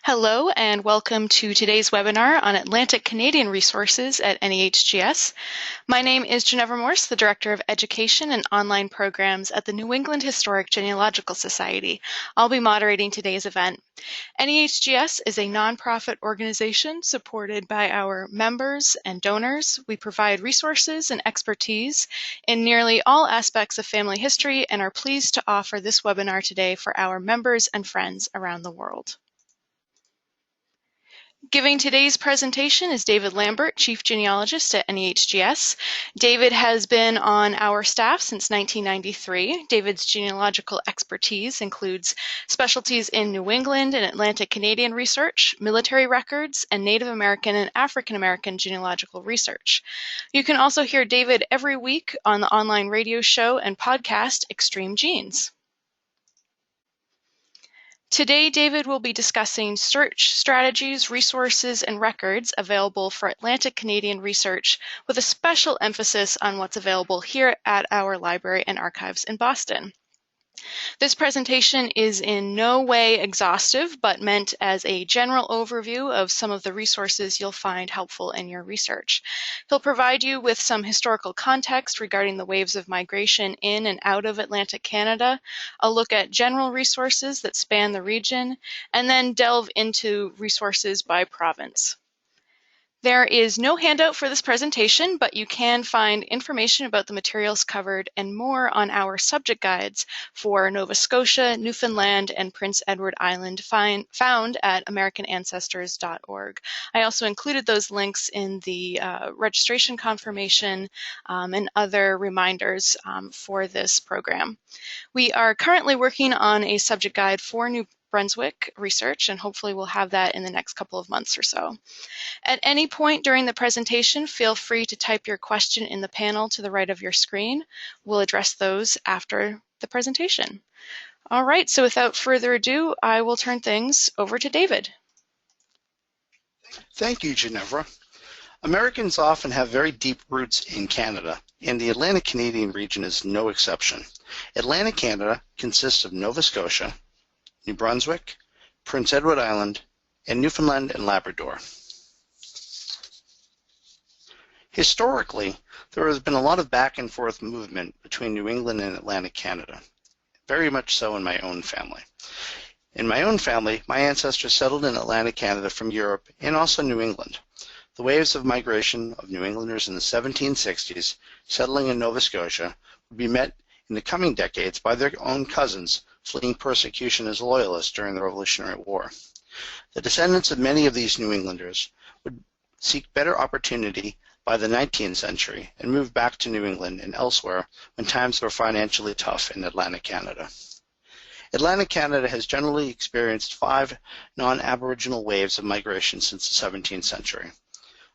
Hello and welcome to today's webinar on Atlantic Canadian resources at NEHGS. My name is Ginevra Morse, the Director of Education and Online Programs at the New England Historic Genealogical Society. I'll be moderating today's event. NEHGS is a nonprofit organization supported by our members and donors. We provide resources and expertise in nearly all aspects of family history and are pleased to offer this webinar today for our members and friends around the world. Giving today's presentation is David Lambert, Chief Genealogist at NEHGS. David has been on our staff since 1993. David's genealogical expertise includes specialties in New England and Atlantic Canadian research, military records, and Native American and African American genealogical research. You can also hear David every week on the online radio show and podcast Extreme Genes. Today, David will be discussing search strategies, resources, and records available for Atlantic Canadian research, with a special emphasis on what's available here at our library and archives in Boston. This presentation is in no way exhaustive, but meant as a general overview of some of the resources you'll find helpful in your research. He'll provide you with some historical context regarding the waves of migration in and out of Atlantic Canada, a look at general resources that span the region, and then delve into resources by province. There is no handout for this presentation, but you can find information about the materials covered and more on our subject guides for Nova Scotia, Newfoundland, and Prince Edward Island found at AmericanAncestors.org. I also included those links in the registration confirmation and other reminders for this program. We are currently working on a subject guide for New Brunswick research, and hopefully we'll have that in the next couple of months or so. At any point during the presentation, feel free to type your question in the panel to the right of your screen. We'll address those after the presentation. All right, so without further ado, I will turn things over to David. Thank you, Ginevra. Americans often have very deep roots in Canada, and the Atlantic Canadian region is no exception. Atlantic Canada consists of Nova Scotia, New Brunswick, Prince Edward Island, and Newfoundland and Labrador. Historically, there has been a lot of back and forth movement between New England and Atlantic Canada, very much so in my own family. In my own family, my ancestors settled in Atlantic Canada from Europe and also New England. The waves of migration of New Englanders in the 1760s settling in Nova Scotia would be met in the coming decades by their own cousins fleeing persecution as loyalists during the Revolutionary War. The descendants of many of these New Englanders would seek better opportunity by the 19th century and move back to New England and elsewhere when times were financially tough in Atlantic Canada. Atlantic Canada has generally experienced 5 non-Aboriginal waves of migration since the 17th century.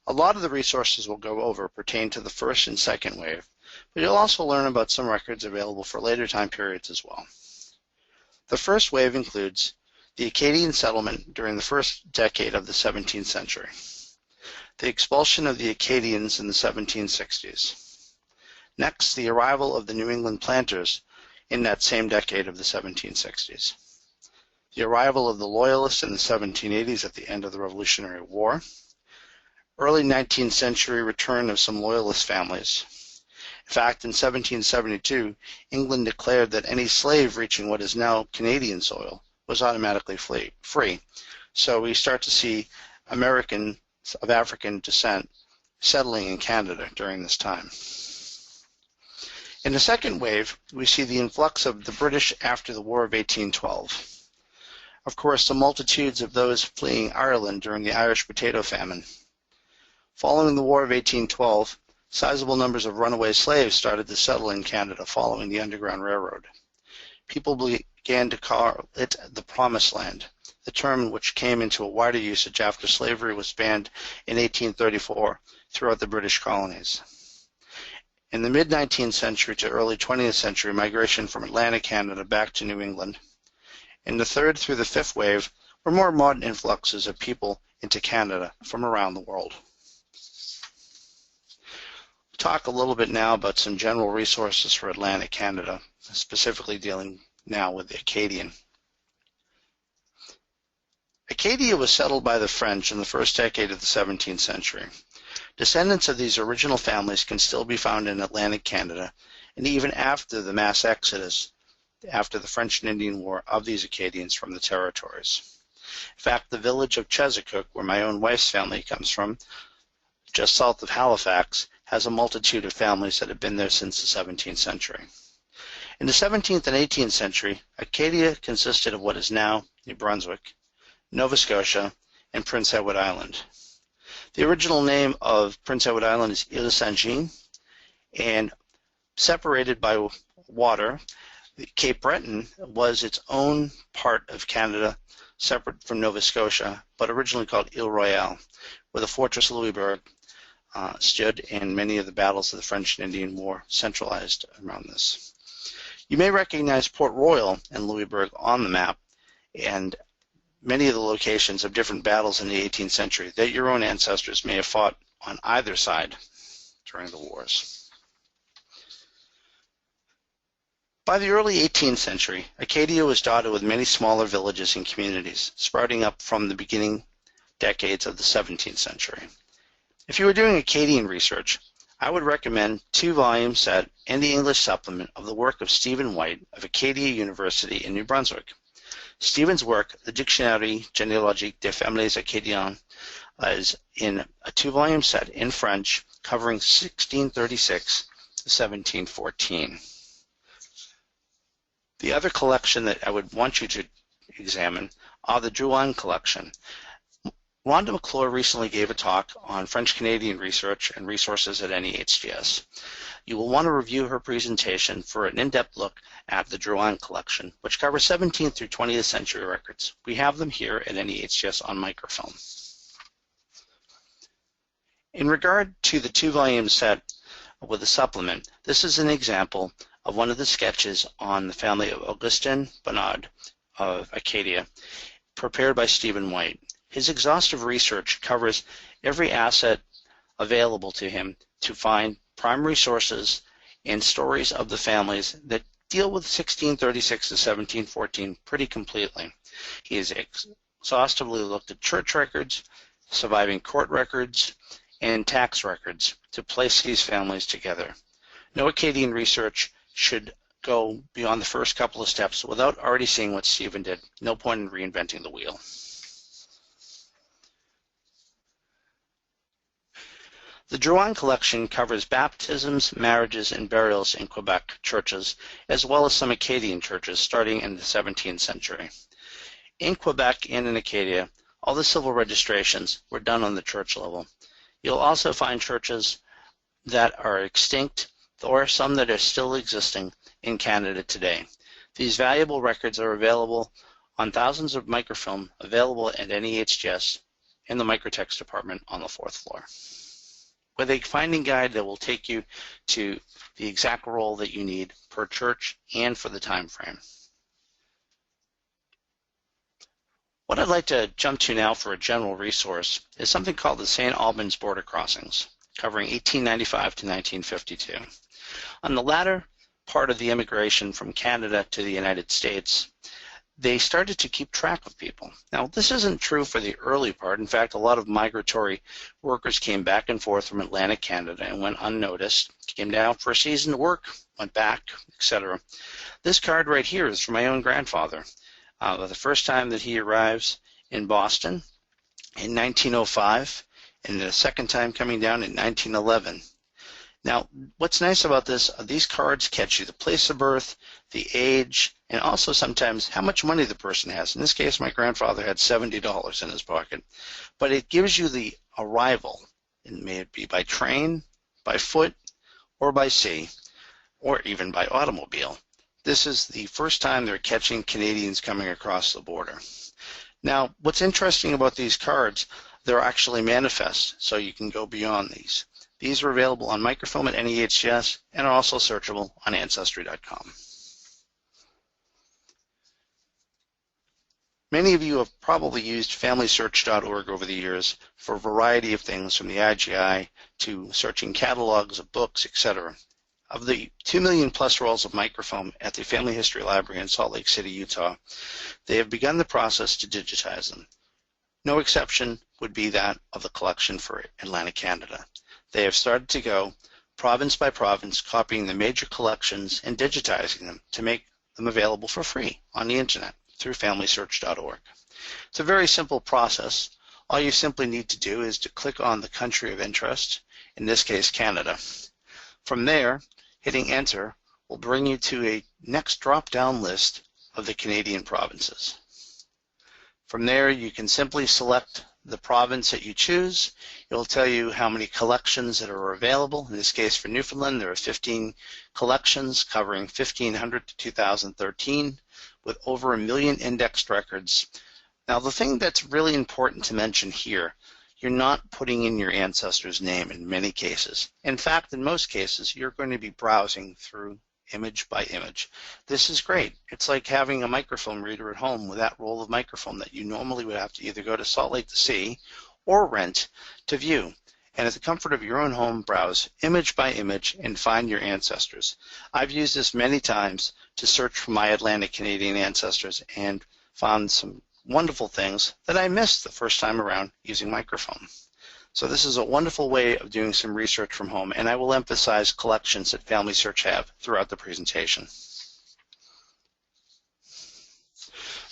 A lot of the resources we'll go over pertain to the first and second wave, but you'll also learn about some records available for later time periods as well. The first wave includes the Acadian settlement during the first decade of the 17th century, the expulsion of the Acadians in the 1760s. Next, the arrival of the New England planters in that same decade of the 1760s. The arrival of the Loyalists in the 1780s at the end of the Revolutionary War. Early 19th century return of some Loyalist families. In fact, in 1772, England declared that any slave reaching what is now Canadian soil was automatically free. So we start to see Americans of African descent settling in Canada during this time. In the second wave, we see the influx of the British after the War of 1812. Of course, the multitudes of those fleeing Ireland during the Irish potato famine. Following the War of 1812, sizable numbers of runaway slaves started to settle in Canada following the Underground Railroad. People began to call it the Promised Land, the term which came into a wider usage after slavery was banned in 1834 throughout the British colonies. In the mid-19th century to early 20th century, migration from Atlantic Canada back to New England. In the third through the fifth wave were more modern influxes of people into Canada from around the world. Talk a little bit now about some general resources for Atlantic Canada, specifically dealing now with the Acadian. Acadia was settled by the French in the first decade of the 17th century. Descendants of these original families can still be found in Atlantic Canada, and even after the mass exodus, after the French and Indian War, of these Acadians from the territories. In fact, the village of Chesapeake, where my own wife's family comes from, just south of Halifax, has a multitude of families that have been there since the 17th century. In the 17th and 18th century, Acadia consisted of what is now New Brunswick, Nova Scotia, and Prince Edward Island. The original name of Prince Edward Island is Ile Saint-Jean, and separated by water, Cape Breton was its own part of Canada, separate from Nova Scotia, but originally called Ile Royale, where the fortress Louisbourg stood, and many of the battles of the French and Indian War centralized around this. You may recognize Port Royal and Louisbourg on the map, and many of the locations of different battles in the 18th century that your own ancestors may have fought on either side during the wars. By the early 18th century, Acadia was dotted with many smaller villages and communities, sprouting up from the beginning decades of the 17th century. If you were doing Acadian research, I would recommend 2-volume set and the English supplement of the work of Stephen White of Acadia University in New Brunswick. Stephen's work, the Dictionnaire Genealogique des Familles Acadiennes, is in a 2-volume set in French covering 1636 to 1714. The other collection that I would want you to examine are the Drouin collection. Rhonda McClure recently gave a talk on French-Canadian research and resources at NEHGS. You will want to review her presentation for an in-depth look at the Drouin collection, which covers 17th through 20th century records. We have them here at NEHGS on microfilm. In regard to the 2-volume set with a supplement, this is an example of one of the sketches on the family of Augustin Bernard of Acadia, prepared by Stephen White. His exhaustive research covers every asset available to him to find primary sources and stories of the families that deal with 1636 to 1714 pretty completely. He has exhaustively looked at church records, surviving court records, and tax records to place these families together. No Acadian research should go beyond the first couple of steps without already seeing what Stephen did. No point in reinventing the wheel. The Drouin collection covers baptisms, marriages, and burials in Quebec churches, as well as some Acadian churches starting in the 17th century. In Quebec and in Acadia, all the civil registrations were done on the church level. You'll also find churches that are extinct or some that are still existing in Canada today. These valuable records are available on thousands of microfilm available at NEHGS in the microtext department on the 4th floor, with a finding guide that will take you to the exact role that you need per church and for the time frame. What I'd like to jump to now for a general resource is something called the St. Albans Border Crossings, covering 1895 to 1952. On the latter part of the immigration from Canada to the United States, they started to keep track of people. Now, this isn't true for the early part. In fact, a lot of migratory workers came back and forth from Atlantic Canada and went unnoticed, came down for a season to work, went back, etc. This card right here is from my own grandfather. The first time that he arrives in Boston in 1905, and the second time coming down in 1911. Now, what's nice about this, these cards catch you the place of birth, the age, and also sometimes how much money the person has. In this case, my grandfather had $70 in his pocket. But it gives you the arrival. It may be by train, by foot, or by sea, or even by automobile. This is the first time they're catching Canadians coming across the border. Now, what's interesting about these cards, they're actually manifest, so you can go beyond these. These are available on microfilm at NEHGS and are also searchable on Ancestry.com. Many of you have probably used FamilySearch.org over the years for a variety of things, from the IGI to searching catalogs of books, etc. Of the 2 million plus rolls of microfilm at the Family History Library in Salt Lake City, Utah, they have begun the process to digitize them. No exception would be that of the collection for Atlantic Canada. They have started to go province by province, copying the major collections and digitizing them to make them available for free on the internet through FamilySearch.org. It's a very simple process. All you simply need to do is to click on the country of interest, in this case Canada. From there, hitting enter will bring you to a next drop-down list of the Canadian provinces. From there, you can simply select the province that you choose. It will tell you how many collections that are available. In this case, for Newfoundland, there are 15 collections covering 1500 to 2013 with over 1 million indexed records. Now, the thing that's really important to mention here, you're not putting in your ancestor's name in many cases. In fact, in most cases, you're going to be browsing through image by image. This is great. It's like having a microfilm reader at home with that roll of microfilm that you normally would have to either go to Salt Lake to see or rent to view. And at the comfort of your own home, browse image by image and find your ancestors. I've used this many times to search for my Atlantic Canadian ancestors and found some wonderful things that I missed the first time around using microfilm. So this is a wonderful way of doing some research from home, and I will emphasize collections that Family Search have throughout the presentation.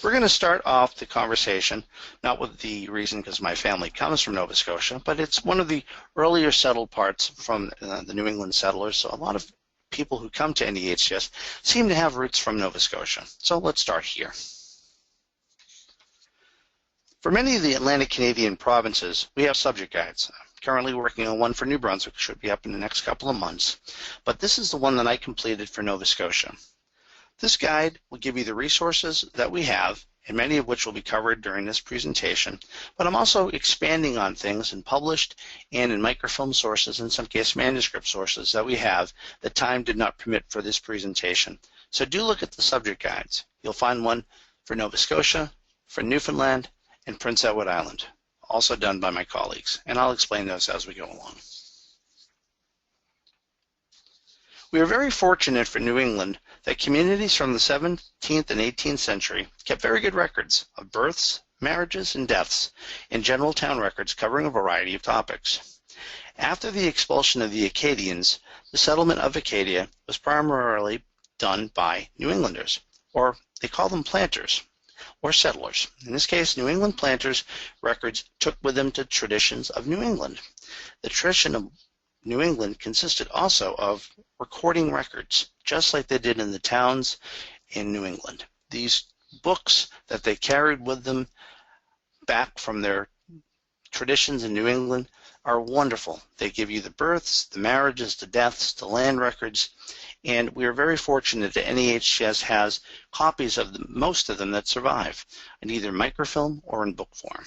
We're going to start off the conversation, not with the reason because my family comes from Nova Scotia, but it's one of the earlier settled parts from the New England settlers, so a lot of people who come to NEHGS seem to have roots from Nova Scotia. So let's start here. For many of the Atlantic Canadian provinces, we have subject guides. I'm currently working on one for New Brunswick, which should be up in the next couple of months, but this is the one that I completed for Nova Scotia. This guide will give you the resources that we have, and many of which will be covered during this presentation, but I'm also expanding on things in published and in microfilm sources, in some cases manuscript sources that we have that time did not permit for this presentation. So do look at the subject guides. You'll find one for Nova Scotia, for Newfoundland, and Prince Edward Island, also done by my colleagues, and I'll explain those as we go along. We are very fortunate for New England that communities from the 17th and 18th century kept very good records of births, marriages, and deaths, and general town records covering a variety of topics. After the expulsion of the Acadians, the settlement of Acadia was primarily done by New Englanders, or they call them planters, or settlers. In this case, New England planters' records took with them the traditions of New England. The tradition of New England consisted also of recording records, just like they did in the towns in New England. These books that they carried with them back from their traditions in New England are wonderful. They give you the births, the marriages, the deaths, the land records, and we are very fortunate that NEHGS has copies of most of them that survive in either microfilm or in book form.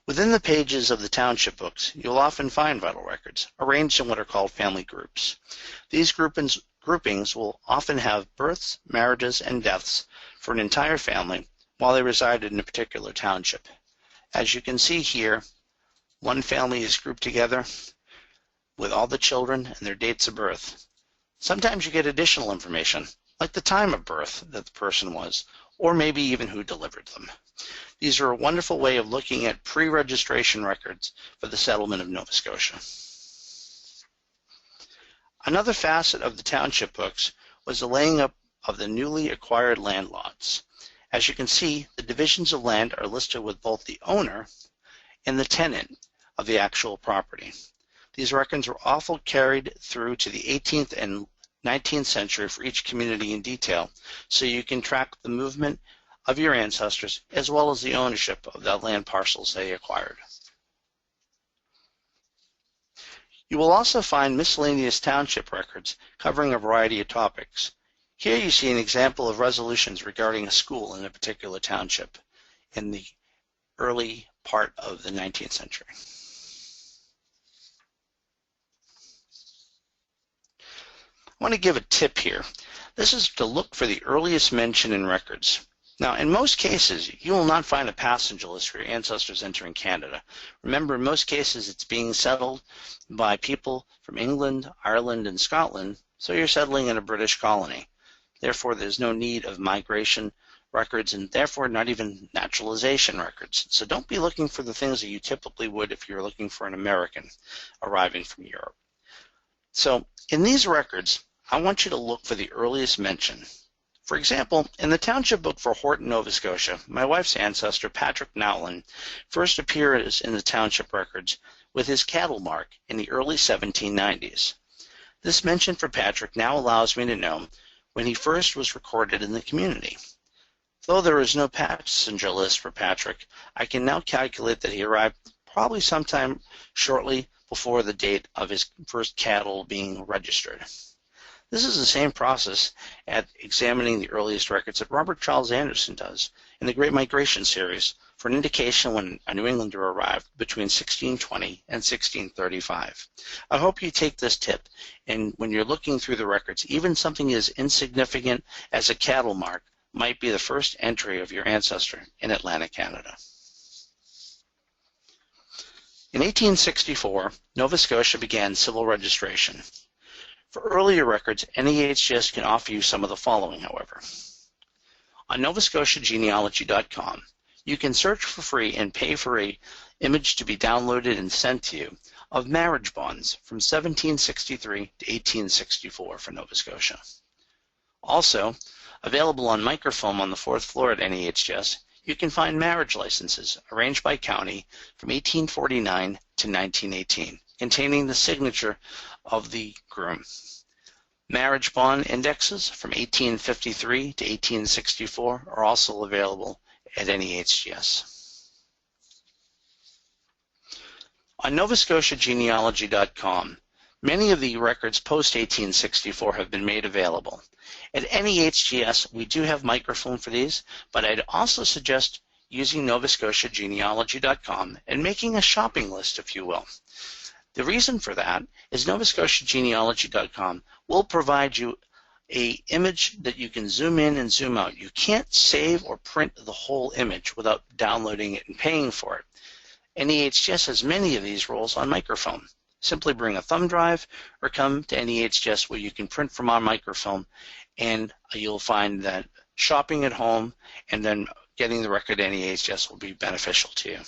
Within the pages of the Township books, you'll often find vital records, arranged in what are called family groups. These groupings will often have births, marriages, and deaths for an entire family while they resided in a particular township. As you can see here, one family is grouped together with all the children and their dates of birth. Sometimes you get additional information, like the time of birth that the person was, or maybe even who delivered them. These are a wonderful way of looking at pre-registration records for the settlement of Nova Scotia. Another facet of the township books was the laying up of the newly acquired land lots. As you can see, the divisions of land are listed with both the owner and the tenant of the actual property. These records were often carried through to the 18th and 19th century for each community in detail, so you can track the movement of your ancestors as well as the ownership of that land parcels they acquired. You will also find miscellaneous township records covering a variety of topics. Here you see an example of resolutions regarding a school in a particular township in the early part of the 19th century. I want to give a tip here. This is to look for the earliest mention in records. Now, in most cases, you will not find a passenger list for your ancestors entering Canada. Remember, in most cases, it's being settled by people from England, Ireland, and Scotland, so you're settling in a British colony. Therefore, there's no need of migration records and therefore not even naturalization records. So don't be looking for the things that you typically would if you're looking for an American arriving from Europe. So in these records, I want you to look for the earliest mention. For example, in the Township book for Horton, Nova Scotia, my wife's ancestor, Patrick Nowlin, first appears in the Township records with his cattle mark in the early 1790s. This mention for Patrick now allows me to know when he first was recorded in the community. Though there is no passenger list for Patrick, I can now calculate that he arrived probably sometime shortly before the date of his first cattle being registered. This is the same process at examining the earliest records that Robert Charles Anderson does in the Great Migration series for an indication when a New Englander arrived between 1620 and 1635. I hope you take this tip, and when you're looking through the records, even something as insignificant as a cattle mark might be the first entry of your ancestor in Atlantic Canada. In 1864, Nova Scotia began civil registration. For earlier records, NEHGS can offer you some of the following, however. On NovaScotiaGenealogy.com, you can search for free and pay for an image to be downloaded and sent to you of marriage bonds from 1763 to 1864 for Nova Scotia. Also, available on microfilm on the fourth floor at NEHGS, you can find marriage licenses arranged by county from 1849 to 1918, containing the signature of the groom. Marriage bond indexes from 1853 to 1864 are also available at NEHGS. On NovaScotiaGenealogy.com, many of the records post-1864 have been made available. At NEHGS, we do have microfilm for these, but I'd also suggest using NovaScotiaGenealogy.com and making a shopping list, if you will. The reason for that is NovaScotiaGenealogy.com will provide you an image that you can zoom in and zoom out. You can't save or print the whole image without downloading it and paying for it. NEHGS has many of these rolls on microfilm. Simply bring a thumb drive or come to NEHGS where you can print from our microfilm, and you'll find that shopping at home and then getting the record at NEHGS will be beneficial to you.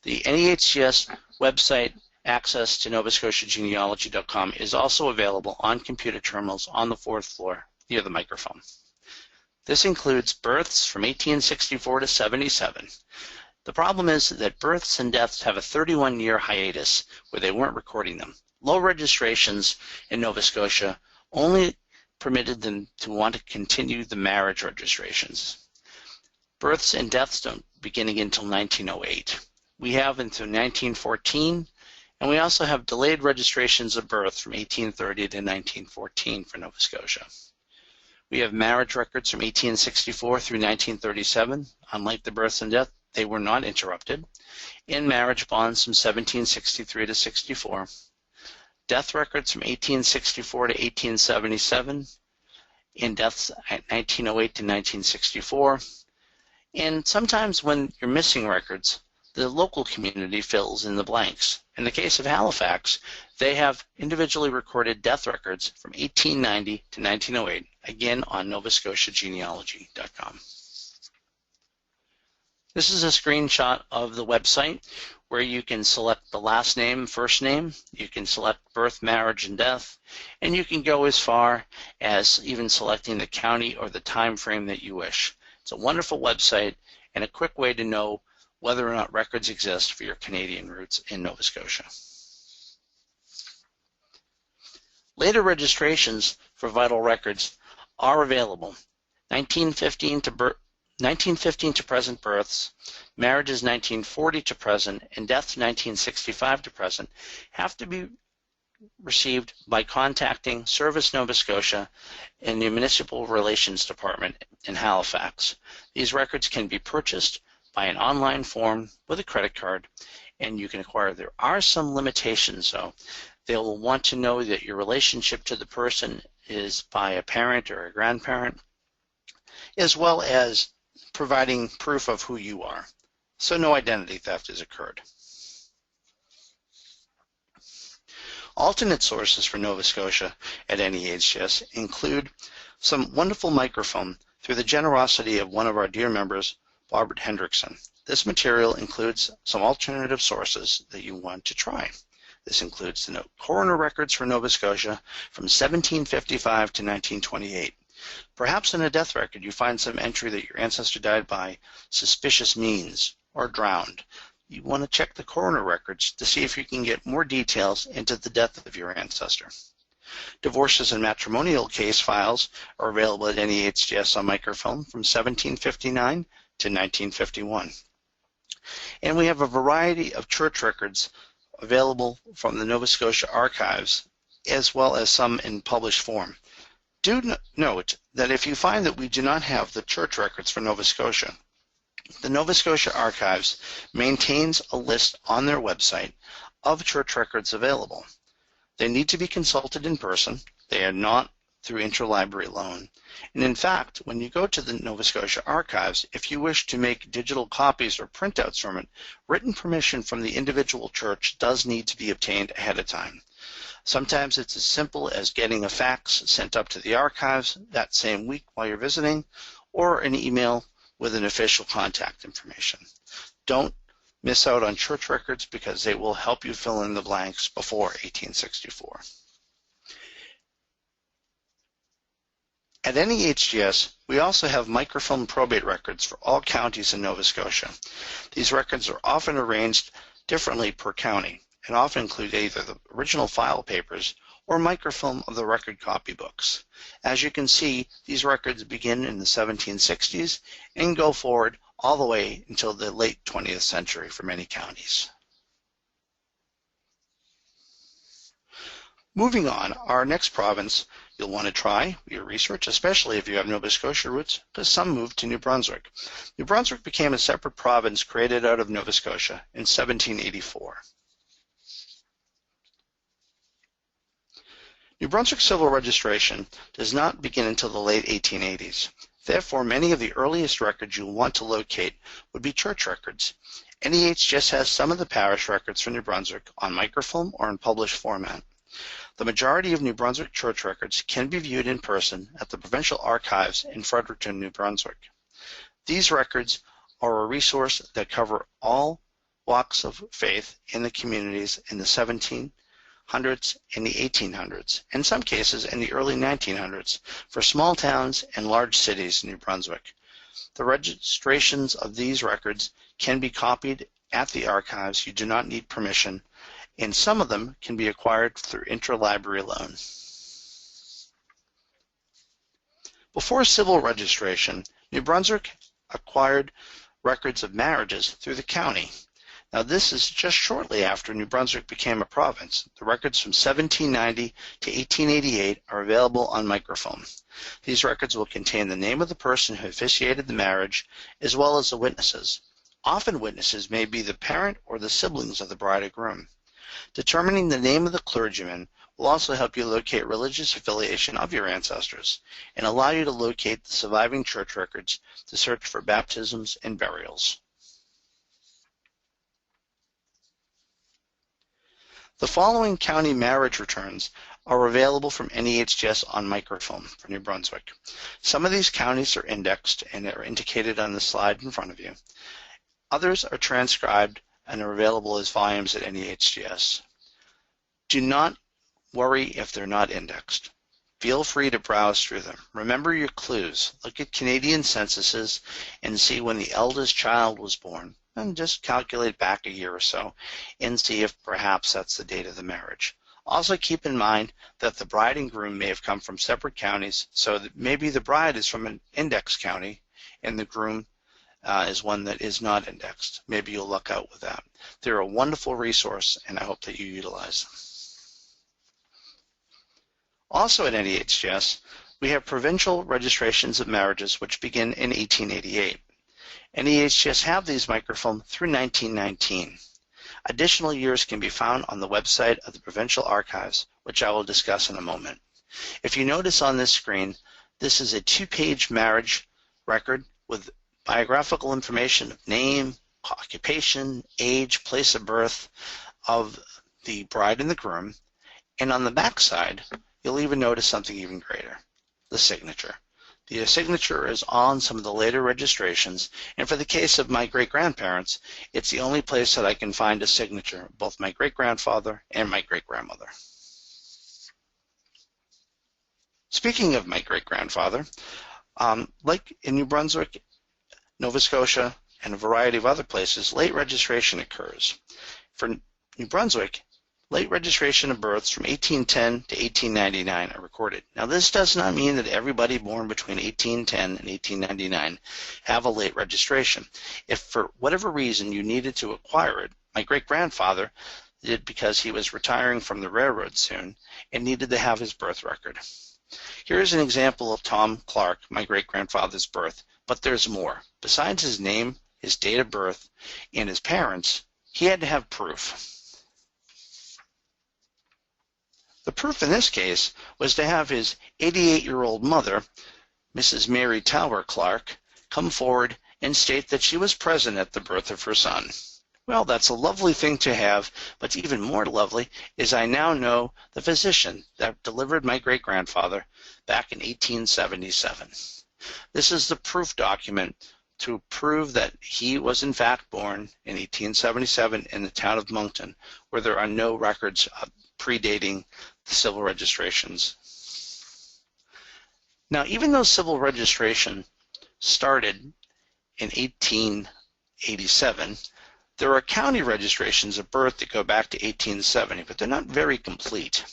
The NEHGS website access to NovaScotiaGenealogy.com is also available on computer terminals on the fourth floor near the microphone. This includes births from 1864 to 77. The problem is that births and deaths have a 31-year hiatus where they weren't recording them. Low registrations in Nova Scotia only permitted them to want to continue the marriage registrations. Births and deaths don't begin until 1908. We have until 1914, and we also have delayed registrations of birth from 1830 to 1914 for Nova Scotia. We have marriage records from 1864 through 1937. Unlike the births and deaths, they were not interrupted. In marriage bonds from 1763 to 64. Death records from 1864 to 1877. In deaths at 1908 to 1964. And sometimes when you're missing records, the local community fills in the blanks. In the case of Halifax, they have individually recorded death records from 1890 to 1908, again on NovaScotiaGenealogy.com. This is a screenshot of the website where you can select the last name, first name, you can select birth, marriage, and death, and you can go as far as even selecting the county or the time frame that you wish. It's a wonderful website and a quick way to know whether or not records exist for your Canadian roots in Nova Scotia. Later registrations for vital records are available. 1915 to present births, marriages 1940 to present, and deaths 1965 to present have to be received by contacting Service Nova Scotia in the Municipal Relations Department in Halifax. These records can be purchased by an online form with a credit card, and you can acquire. There are some limitations, though. They'll want to know that your relationship to the person is by a parent or a grandparent, as well as providing proof of who you are. So no identity theft has occurred. Alternate sources for Nova Scotia at NEHGS include some wonderful microfilm through the generosity of one of our dear members, Barbara Hendrickson. This material includes some alternative sources that you want to try. This includes the coroner records for Nova Scotia from 1755 to 1928. Perhaps in a death record you find some entry that your ancestor died by suspicious means or drowned. You want to check the coroner records to see if you can get more details into the death of your ancestor. Divorces and matrimonial case files are available at NEHGS on microfilm from 1759 to 1951. And we have a variety of church records available from the Nova Scotia archives, as well as some in published form. Do note that if you find that we do not have the church records for Nova Scotia, the Nova Scotia Archives maintains a list on their website of church records available. They need to be consulted in person. They are not through interlibrary loan. And in fact, when you go to the Nova Scotia Archives, if you wish to make digital copies or printouts from it, written permission from the individual church does need to be obtained ahead of time. Sometimes it's as simple as getting a fax sent up to the archives that same week while you're visiting, or an email with an official contact information. Don't miss out on church records because they will help you fill in the blanks before 1864. At NEHGS, we also have microfilm probate records for all counties in Nova Scotia. These records are often arranged differently per county and often include either the original file papers or microfilm of the record copybooks. As you can see, these records begin in the 1760s and go forward all the way until the late 20th century for many counties. Moving on, our next province you'll want to try your research, especially if you have Nova Scotia roots, because some moved to New Brunswick. New Brunswick became a separate province created out of Nova Scotia in 1784. New Brunswick civil registration does not begin until the late 1880s. Therefore, many of the earliest records you'll want to locate would be church records. NEHGS has some of the parish records for New Brunswick on microfilm or in published format. The majority of New Brunswick church records can be viewed in person at the Provincial Archives in Fredericton, New Brunswick. These records are a resource that cover all walks of faith in the communities in the 1700s and the 1800s, in some cases in the early 1900s, for small towns and large cities in New Brunswick. The registrations of these records can be copied at the archives. You do not need permission, and some of them can be acquired through interlibrary loan. Before civil registration, New Brunswick acquired records of marriages through the county. Now this is just shortly after New Brunswick became a province. The records from 1790 to 1888 are available on microfilm. These records will contain the name of the person who officiated the marriage as well as the witnesses. Often witnesses may be the parent or the siblings of the bride or groom. Determining the name of the clergyman will also help you locate religious affiliation of your ancestors and allow you to locate the surviving church records to search for baptisms and burials. The following county marriage returns are available from NEHGS on microfilm for New Brunswick. Some of these counties are indexed and are indicated on the slide in front of you. Others are transcribed and are available as volumes at NEHGS. Do not worry if they're not indexed. Feel free to browse through them. Remember your clues. Look at Canadian censuses and see when the eldest child was born, and just calculate back a year or so and see if perhaps that's the date of the marriage. Also keep in mind that the bride and groom may have come from separate counties, so that maybe the bride is from an index county and the groom is one that is not indexed. Maybe you'll luck out with that. They're a wonderful resource, and I hope that you utilize them. Also at NEHGS, we have provincial registrations of marriages which begin in 1888. NEHGS have these microfilm through 1919. Additional years can be found on the website of the Provincial Archives, which I will discuss in a moment. If you notice on this screen, this is a 2-page marriage record with biographical information of name, occupation, age, place of birth of the bride and the groom, and on the back side, you'll even notice something even greater. the signature. The signature is on some of the later registrations, and for the case of my great-grandparents, it's the only place that I can find a signature, both my great-grandfather and my great-grandmother. Speaking of my great-grandfather, like in New Brunswick, Nova Scotia, and a variety of other places, late registration occurs. For New Brunswick, late registration of births from 1810 to 1899 are recorded. Now, this does not mean that everybody born between 1810 and 1899 have a late registration. If for whatever reason you needed to acquire it, my great-grandfather did because he was retiring from the railroad soon and needed to have his birth record. Here is an example of Tom Clark, my great-grandfather's birth, but there's more. Besides his name, his date of birth, and his parents, he had to have proof. The proof in this case was to have his 88-year-old mother, Mrs. Mary Tower Clark, come forward and state that she was present at the birth of her son. Well, that's a lovely thing to have, but even more lovely is I now know the physician that delivered my great-grandfather back in 1877. This is the proof document to prove that he was in fact born in 1877 in the town of Moncton, where there are no records predating the civil registrations. Now, even though civil registration started in 1887, there are county registrations of birth that go back to 1870, but they're not very complete.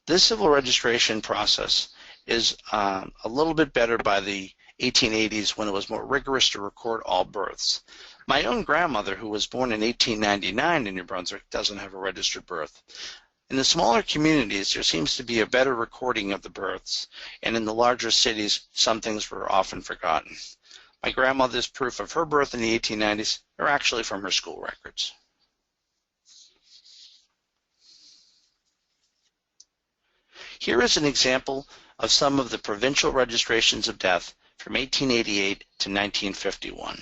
This civil registration process is a little bit better by the 1880s, when it was more rigorous to record all births. My own grandmother, who was born in 1899 in New Brunswick, doesn't have a registered birth. In the smaller communities, there seems to be a better recording of the births, and in the larger cities, some things were often forgotten. My grandmother's proof of her birth in the 1890s are actually from her school records. Here is an example of some of the provincial registrations of death from 1888 to 1951.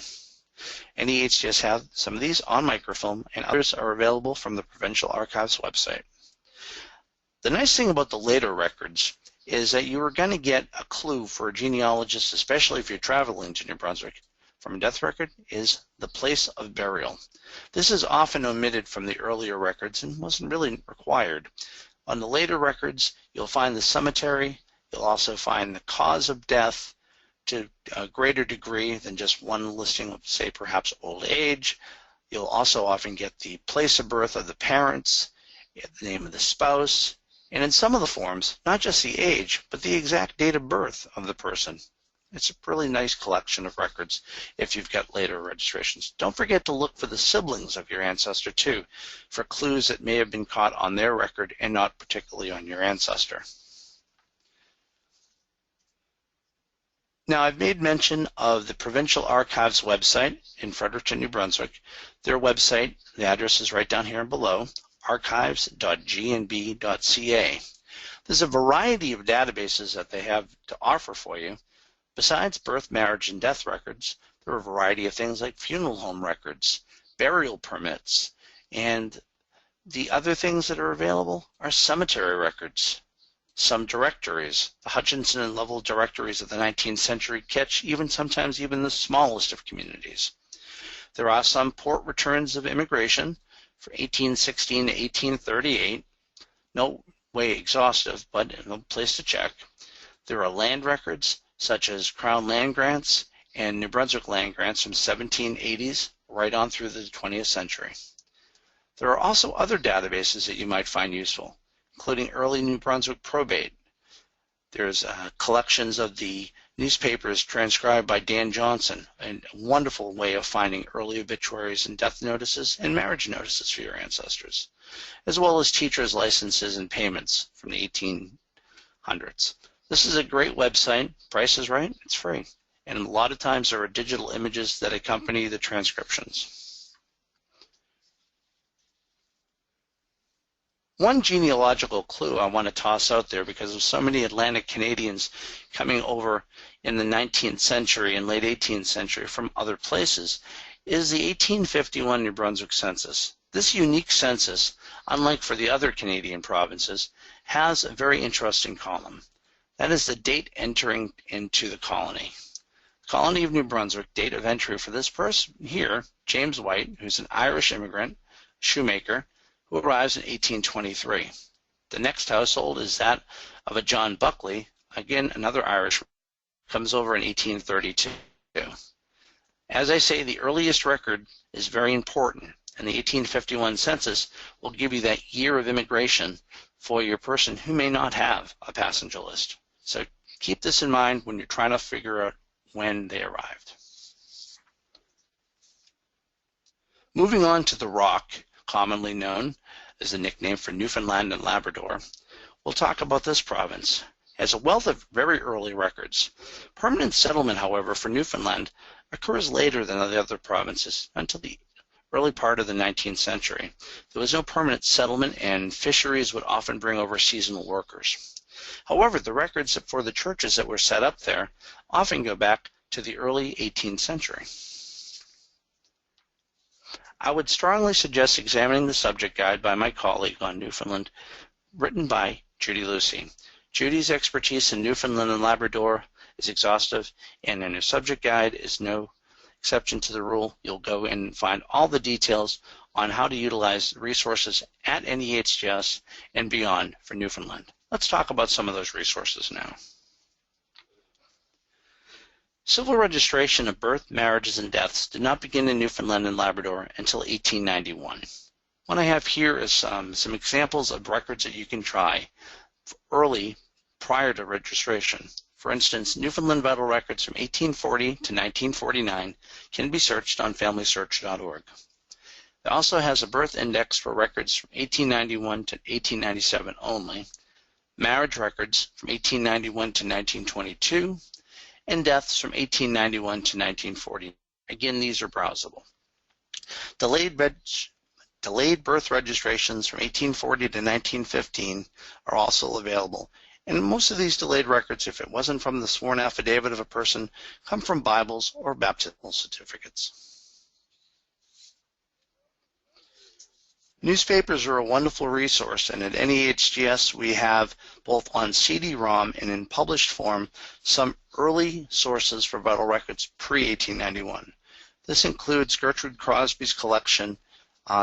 NEHGS have some of these on microfilm, and others are available from the Provincial Archives website. The nice thing about the later records is that you are going to get a clue for a genealogist, especially if you're traveling to New Brunswick, from a death record, is the place of burial. This is often omitted from the earlier records and wasn't really required. On the later records, you'll find the cemetery. You'll also find the cause of death to a greater degree than just one listing of, say, perhaps old age. You'll also often get the place of birth of the parents, the name of the spouse, and in some of the forms, not just the age, but the exact date of birth of the person. It's a really nice collection of records if you've got later registrations. Don't forget to look for the siblings of your ancestor, too, for clues that may have been caught on their record and not particularly on your ancestor. Now, I've made mention of the Provincial Archives website in Fredericton, New Brunswick. Their website, the address is right down here below, archives.gnb.ca. There's a variety of databases that they have to offer for you. Besides birth, marriage, and death records, there are a variety of things like funeral home records, burial permits, and the other things that are available are cemetery records. Some directories, the Hutchinson and Lovell directories of the 19th century, catch sometimes even the smallest of communities. There are some port returns of immigration for 1816 to 1838. No way exhaustive, but no place to check. There are land records such as Crown land grants and New Brunswick land grants from 1780s right on through the 20th century. There are also other databases that you might find useful, including early New Brunswick probate. There's collections of the newspapers transcribed by Dan Johnson, a wonderful way of finding early obituaries and death notices and marriage notices for your ancestors, as well as teachers' licenses and payments from the 1800s. This is a great website. Price is right, it's free. And a lot of times there are digital images that accompany the transcriptions. One genealogical clue I want to toss out there, because of so many Atlantic Canadians coming over in the 19th century and late 18th century from other places, is the 1851 New Brunswick Census. This unique census, unlike for the other Canadian provinces, has a very interesting column. That is the date entering into the colony. Colony of New Brunswick, date of entry for this person here, James White, who's an Irish immigrant, shoemaker, who arrives in 1823. The next household is that of a John Buckley, again another Irish, comes over in 1832. As I say, the earliest record is very important, and the 1851 census will give you that year of immigration for your person who may not have a passenger list. So keep this in mind when you're trying to figure out when they arrived. Moving on to the Rock, commonly known as the nickname for Newfoundland and Labrador, we'll talk about this province. It has a wealth of very early records. Permanent settlement, however, for Newfoundland occurs later than the other provinces, until the early part of the 19th century. There was no permanent settlement, and fisheries would often bring over seasonal workers. However, the records for the churches that were set up there often go back to the early 18th century. I would strongly suggest examining the subject guide by my colleague on Newfoundland, written by Judy Lucy. Judy's expertise in Newfoundland and Labrador is exhaustive, and in her subject guide is no exception to the rule. You'll go in and find all the details on how to utilize resources at NEHGS and beyond for Newfoundland. Let's talk about some of those resources now. Civil registration of birth, marriages, and deaths did not begin in Newfoundland and Labrador until 1891. What I have here is some examples of records that you can try early prior to registration. For instance, Newfoundland Vital Records from 1840 to 1949 can be searched on FamilySearch.org. It also has a birth index for records from 1891 to 1897 only, marriage records from 1891 to 1922, and deaths from 1891 to 1940. Again, these are browsable. Delayed birth registrations from 1840 to 1915 are also available. And most of these delayed records, if it wasn't from the sworn affidavit of a person, come from Bibles or baptismal certificates. Newspapers are a wonderful resource, and at NEHGS we have both on CD-ROM and in published form some early sources for vital records pre-1891. This includes Gertrude Crosby's collection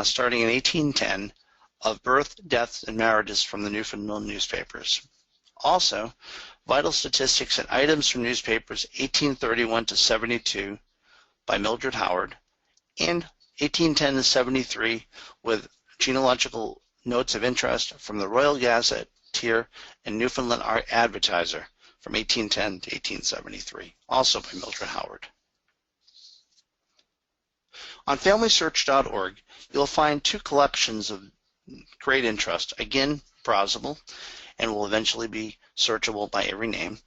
starting in 1810 of birth, deaths, and marriages from the Newfoundland newspapers. Also, vital statistics and items from newspapers 1831 to 72 by Mildred Howard, and 1810 to 73 with genealogical notes of interest from the Royal Gazetteer and Newfoundland Advertiser from 1810 to 1873, also by Mildred Howard. On FamilySearch.org, you'll find two collections of great interest, again browsable, and will eventually be searchable by every name.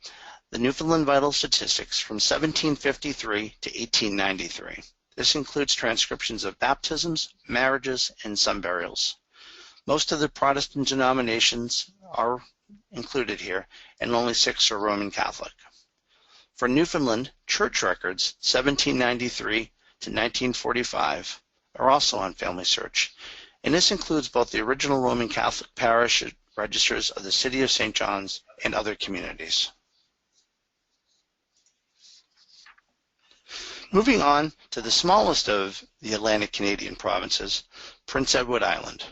The Newfoundland Vital Statistics from 1753 to 1893. This includes transcriptions of baptisms, marriages, and some burials. Most of the Protestant denominations are included here, and only 6 are Roman Catholic. For Newfoundland, church records 1793 to 1945 are also on FamilySearch, and this includes both the original Roman Catholic parish registers of the City of St. John's and other communities. Moving on to the smallest of the Atlantic Canadian provinces, Prince Edward Island.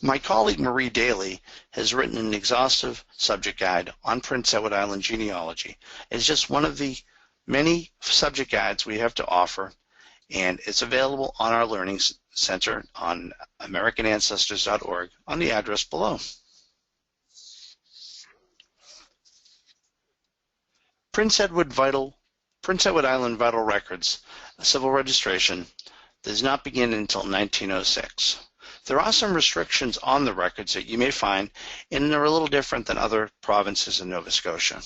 My colleague Marie Daly has written an exhaustive subject guide on Prince Edward Island genealogy. It's just one of the many subject guides we have to offer, and it's available on our Learning Center on AmericanAncestors.org on the address below. Prince Edward Island Vital Records, civil registration, does not begin until 1906. There are some restrictions on the records that you may find, and they're a little different than other provinces in Nova Scotia.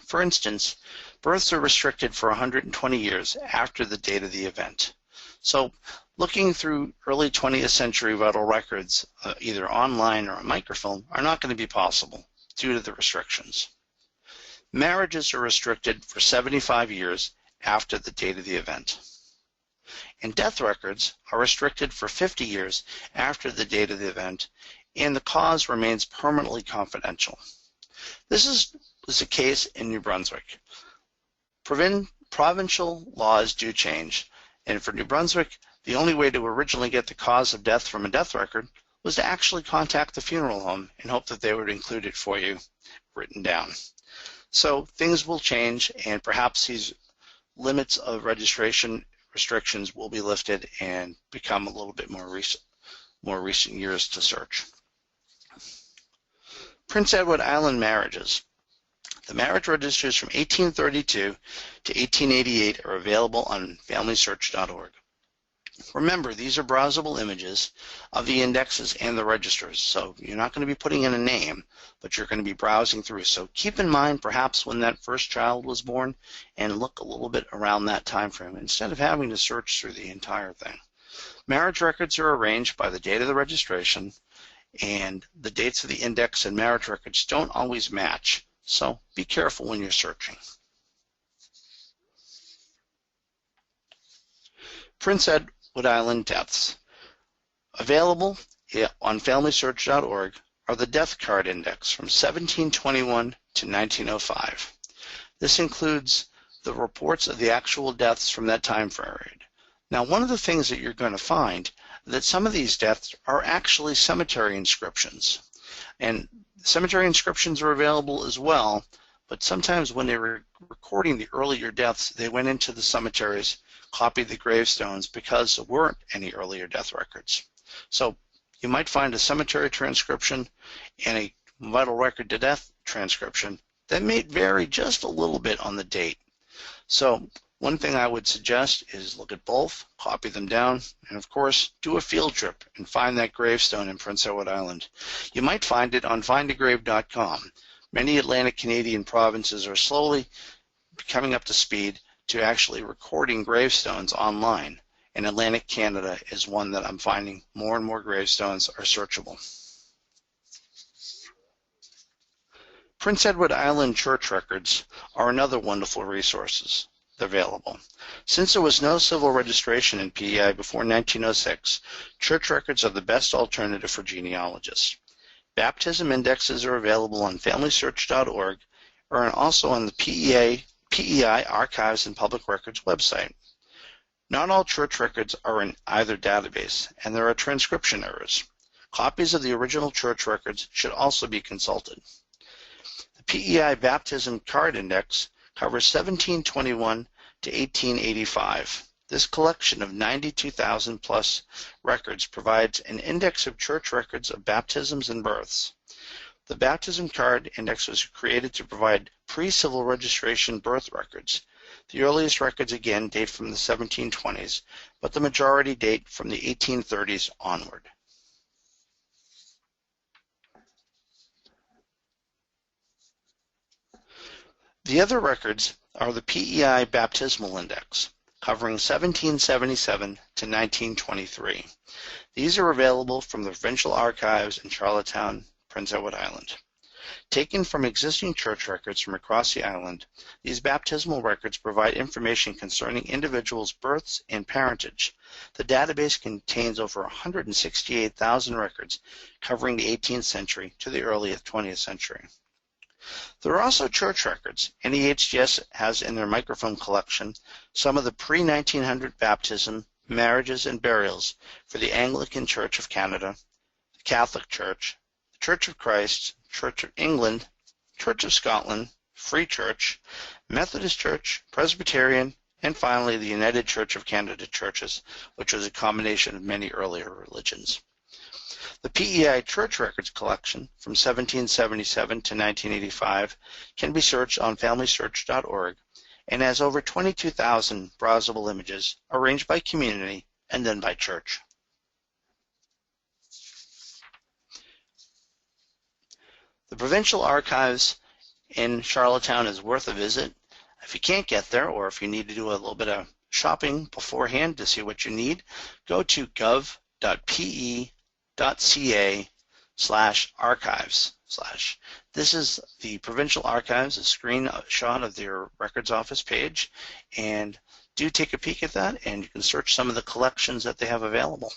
For instance, births are restricted for 120 years after the date of the event. So looking through early 20th century vital records, either online or on microfilm, are not going to be possible due to the restrictions. Marriages are restricted for 75 years after the date of the event. And death records are restricted for 50 years after the date of the event, and the cause remains permanently confidential. This is the case in New Brunswick. Provincial laws do change, and for New Brunswick, the only way to originally get the cause of death from a death record was to actually contact the funeral home and hope that they would include it for you written down. So things will change, and perhaps these limits of registration restrictions will be lifted and become a little bit more recent years to search. Prince Edward Island marriages. The marriage registers from 1832 to 1888 are available on FamilySearch.org. Remember, these are browsable images of the indexes and the registers, so you're not going to be putting in a name, but you're going to be browsing through. So keep in mind perhaps when that first child was born and look a little bit around that time frame instead of having to search through the entire thing. Marriage records are arranged by the date of the registration, and the dates of the index and marriage records don't always match, so be careful when you're searching. Prince Edward Island deaths. Available on FamilySearch.org are the death card index from 1721 to 1905. This includes the reports of the actual deaths from that time period. Now, one of the things that you're going to find is that some of these deaths are actually cemetery inscriptions. And cemetery inscriptions are available as well, but sometimes when they were recording the earlier deaths, they went into the cemeteries, copied the gravestones because there weren't any earlier death records. So you might find a cemetery transcription and a vital record to death transcription that may vary just a little bit on the date. So one thing I would suggest is look at both, copy them down, and of course do a field trip and find that gravestone in Prince Edward Island. You might find it on findagrave.com. Many Atlantic Canadian provinces are slowly coming up to speed to actually recording gravestones online, and Atlantic Canada is one that I'm finding more and more gravestones are searchable. Prince Edward Island Church Records are another wonderful resources available. Since there was no civil registration in PEI before 1906, church records are the best alternative for genealogists. Baptism indexes are available on FamilySearch.org or also on the PEI Archives and Public Records website. Not all church records are in either database, and there are transcription errors. Copies of the original church records should also be consulted. The PEI Baptism Card Index covers 1721 to 1885. This collection of 92,000 plus records provides an index of church records of baptisms and births. The Baptism Card Index was created to provide pre-civil registration birth records. The earliest records again date from the 1720s, but the majority date from the 1830s onward. The other records are the PEI Baptismal Index, covering 1777 to 1923. These are available from the Provincial Archives in Charlottetown, Prince Edward Island. Taken from existing church records from across the island, these baptismal records provide information concerning individuals' births and parentage. The database contains over 168,000 records covering the 18th century to the early 20th century. There are also church records. NEHGS has in their microfilm collection some of the pre-1900 baptism, marriages, and burials for the Anglican Church of Canada, the Catholic Church, the Church of Christ, Church of England, Church of Scotland, Free Church, Methodist Church, Presbyterian, and finally the United Church of Canada churches, which was a combination of many earlier religions. The PEI Church Records collection from 1777 to 1985 can be searched on FamilySearch.org and has over 22,000 browsable images arranged by community and then by church. The Provincial Archives in Charlottetown is worth a visit. If you can't get there, or if you need to do a little bit of shopping beforehand to see what you need, go to gov.pe.ca/archives/ This is the Provincial Archives, a screenshot of their records office page, and do take a peek at that, and you can search some of the collections that they have available.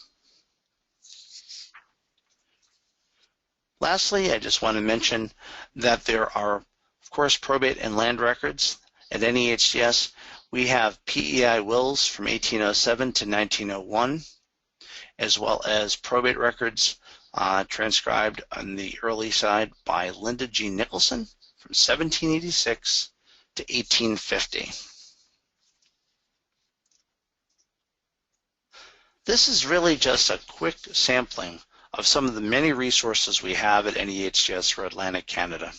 Lastly, I just want to mention that there are, of course, probate and land records. At NEHGS, we have PEI wills from 1807 to 1901, as well as probate records transcribed on the early side by Linda G. Nicholson from 1786 to 1850. This is really just a quick sampling of some of the many resources we have at NEHGS for Atlantic Canada.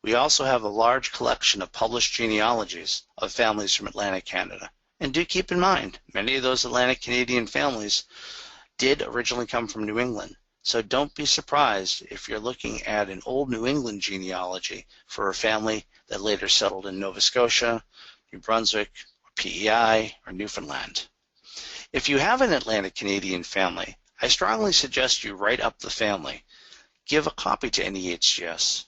We also have a large collection of published genealogies of families from Atlantic Canada. And do keep in mind, many of those Atlantic Canadian families did originally come from New England. So don't be surprised if you're looking at an old New England genealogy for a family that later settled in Nova Scotia, New Brunswick, or PEI, or Newfoundland. If you have an Atlantic Canadian family, I strongly suggest you write up the family. Give a copy to NEHGS.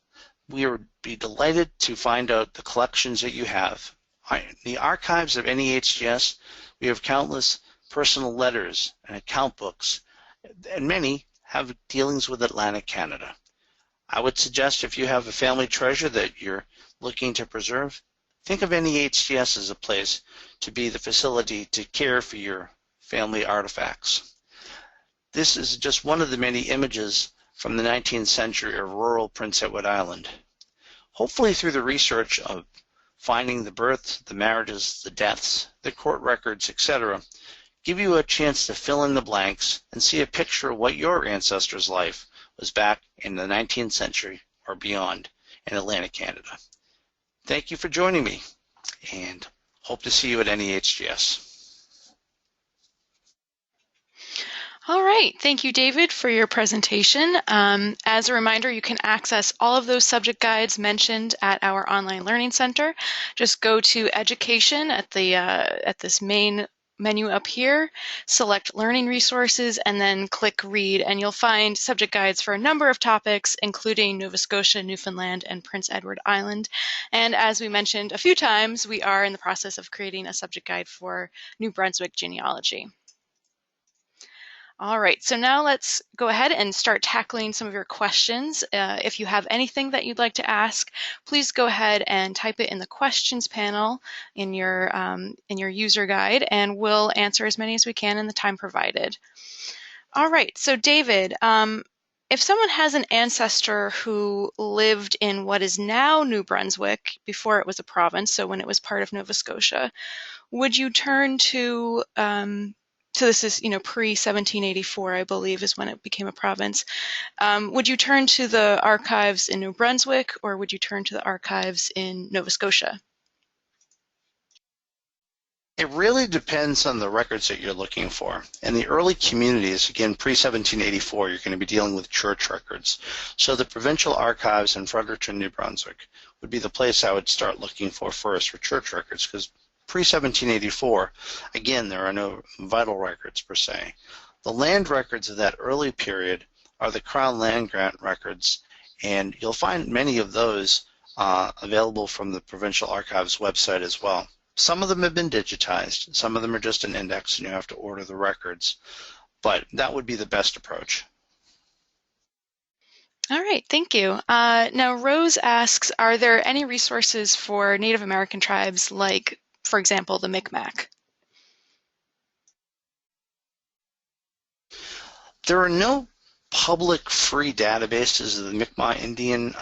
We would be delighted to find out the collections that you have. In the archives of NEHGS, we have countless personal letters and account books, and many have dealings with Atlantic Canada. I would suggest if you have a family treasure that you're looking to preserve, think of NEHGS as a place to be the facility to care for your family artifacts. This is just one of the many images from the 19th century of rural Prince Edward Island. Hopefully through the research of finding the births, the marriages, the deaths, the court records, etc., give you a chance to fill in the blanks and see a picture of what your ancestor's life was back in the 19th century or beyond in Atlantic Canada. Thank you for joining me, and hope to see you at NEHGS. All right, thank you, David, for your presentation. As a reminder, you can access all of those subject guides mentioned at our online learning center. Just go to Education at this main menu up here, select Learning Resources, and then click Read, and you'll find subject guides for a number of topics, including Nova Scotia, Newfoundland, and Prince Edward Island. And as we mentioned a few times, we are in the process of creating a subject guide for New Brunswick genealogy. All right, so now let's go ahead and start tackling some of your questions. If you have anything that you'd like to ask, please go ahead and type it in the questions panel in your user guide, and we'll answer as many as we can in the time provided. All right, so David, if someone has an ancestor who lived in what is now New Brunswick before it was a province, so when it was part of Nova Scotia, would you turn to so this is, pre-1784, I believe, is when it became a province. Would you turn to the archives in New Brunswick, or would you turn to the archives in Nova Scotia? It really depends on the records that you're looking for. In the early communities, again, pre-1784, you're going to be dealing with church records. So the Provincial Archives in Fredericton, New Brunswick would be the place I would start looking for first for church records, because pre-1784, again, there are no vital records per se. The land records of that early period are the Crown Land Grant records, and you'll find many of those available from the Provincial Archives website as well. Some of them have been digitized, some of them are just an index and you have to order the records, but that would be the best approach. All right, thank you. Now Rose asks, are there any resources for Native American tribes like, for example, the Micmac? There are no public free databases of the Mi'kmaq Indian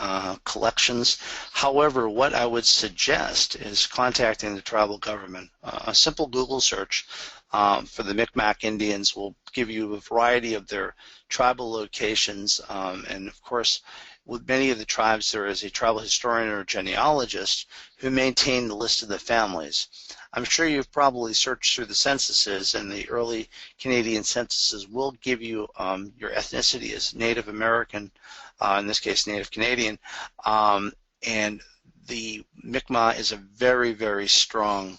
collections. However, what I would suggest is contacting the tribal government. A simple Google search for the Mi'kmaq Indians will give you a variety of their tribal locations, and of course with many of the tribes there is a tribal historian or genealogist who maintain the list of the families. I'm sure you've probably searched through the censuses, and the early Canadian censuses will give you your ethnicity as Native American, in this case Native Canadian, and the Mi'kmaq is a very, very strong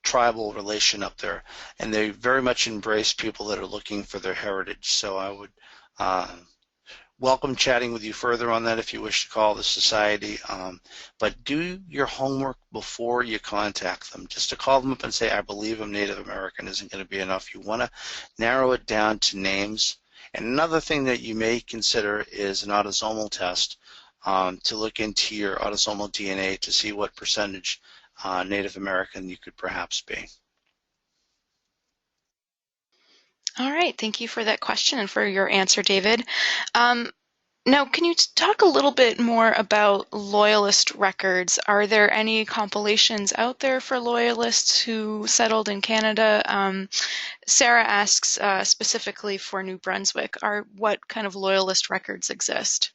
tribal relation up there, and they very much embrace people that are looking for their heritage. So I would welcome chatting with you further on that if you wish to call the society, but do your homework before you contact them. Just to call them up and say, I believe I'm Native American, isn't going to be enough. You want to narrow it down to names And another thing that you may consider is an autosomal test to look into your autosomal DNA to see what percentage Native American you could perhaps be. All right, thank you for that question and for your answer, David. Now, can you talk a little bit more about Loyalist records? Are there any compilations out there for Loyalists who settled in Canada? Sarah asks specifically for New Brunswick, what kind of Loyalist records exist?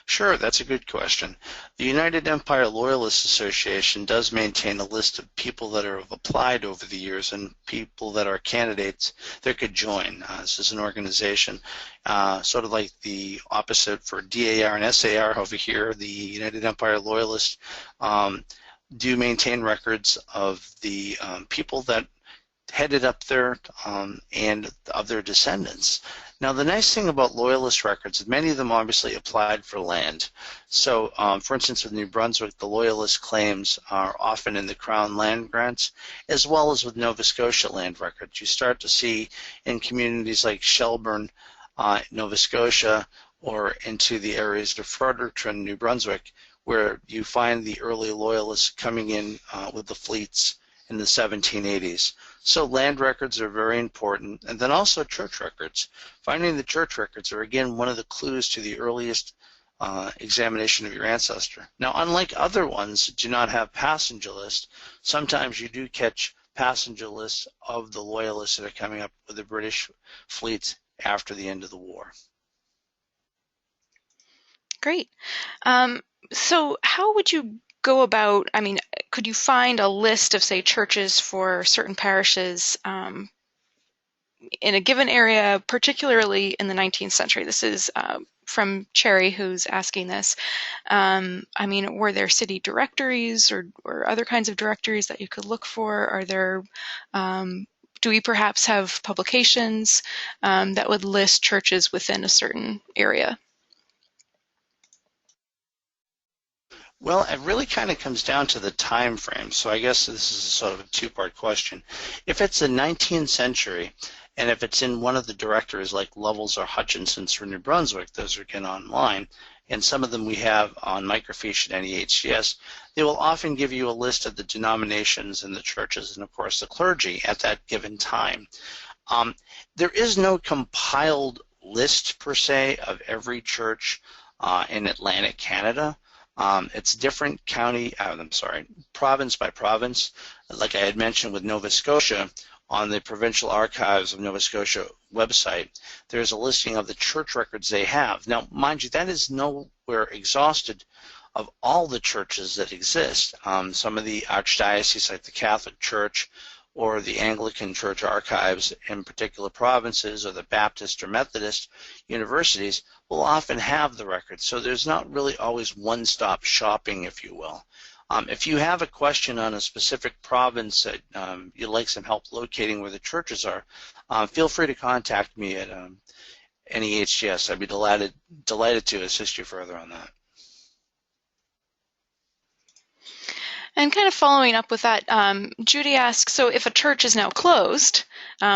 Sure, that's a good question. The United Empire Loyalist Association does maintain a list of people that have applied over the years and people that are candidates that could join. This is an organization sort of like the opposite for DAR and SAR over here. The United Empire Loyalists do maintain records of the people that headed up there and of their descendants. Now, the nice thing about Loyalist records, many of them obviously applied for land. So, for instance, with New Brunswick, the Loyalist claims are often in the Crown land grants, as well as with Nova Scotia land records. You start to see in communities like Shelburne, Nova Scotia, or into the areas of Fredericton, New Brunswick, where you find the early Loyalists coming in with the fleets in the 1780s. So land records are very important, and then also church records. Finding the church records are, again, one of the clues to the earliest examination of your ancestor. Now, unlike other ones that do not have passenger lists, sometimes you do catch passenger lists of the Loyalists that are coming up with the British fleets after the end of the war. Great. So how would you go about, could you find a list of, say, churches for certain parishes in a given area, particularly in the 19th century? This is from Cherry, who's asking this. Were there city directories or other kinds of directories that you could look for? Are there, do we perhaps have publications that would list churches within a certain area? Well, it really kind of comes down to the time frame. So I guess this is sort of a two-part question. If it's the 19th century, and if it's in one of the directories like Lovell's or Hutchinson's for New Brunswick, those are again online, and some of them we have on microfiche at NEHGS, they will often give you a list of the denominations and the churches and, of course, the clergy at that given time. There is no compiled list, per se, of every church in Atlantic Canada. It's different province by province. Like I had mentioned with Nova Scotia, on the Provincial Archives of Nova Scotia website, there's a listing of the church records they have. Now, mind you, that is nowhere exhausted of all the churches that exist. Some of the archdioceses, like the Catholic Church or the Anglican Church Archives in particular provinces, or the Baptist or Methodist universities, will often have the records. So there's not really always one-stop shopping, if you will. If you have a question on a specific province that you'd like some help locating where the churches are, feel free to contact me at NEHGS. I'd be delighted to assist you further on that. And kind of following up with that, Judy asks, so if a church is now closed,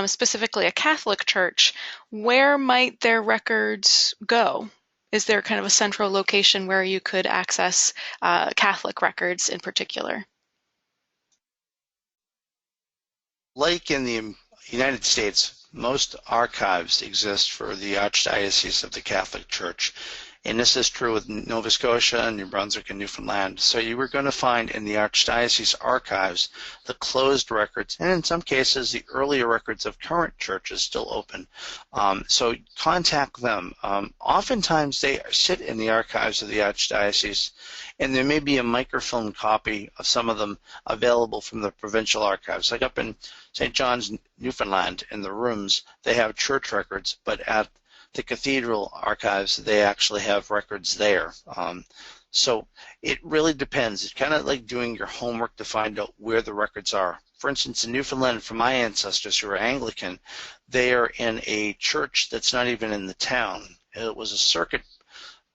specifically a Catholic church, where might their records go? Is there kind of a central location where you could access Catholic records in particular? Like in the United States, most archives exist for the Archdiocese of the Catholic Church. And this is true with Nova Scotia, New Brunswick, and Newfoundland. So you were going to find in the Archdiocese archives the closed records, and in some cases the earlier records of current churches still open. So contact them. Oftentimes they sit in the archives of the Archdiocese, and there may be a microfilm copy of some of them available from the provincial archives. Like up in St. John's, Newfoundland, in the rooms, they have church records, but at the cathedral archives, they actually have records there. So it really depends. It's kind of like doing your homework to find out where the records are. For instance, in Newfoundland, for my ancestors who are Anglican, they are in a church that's not even in the town. It was a circuit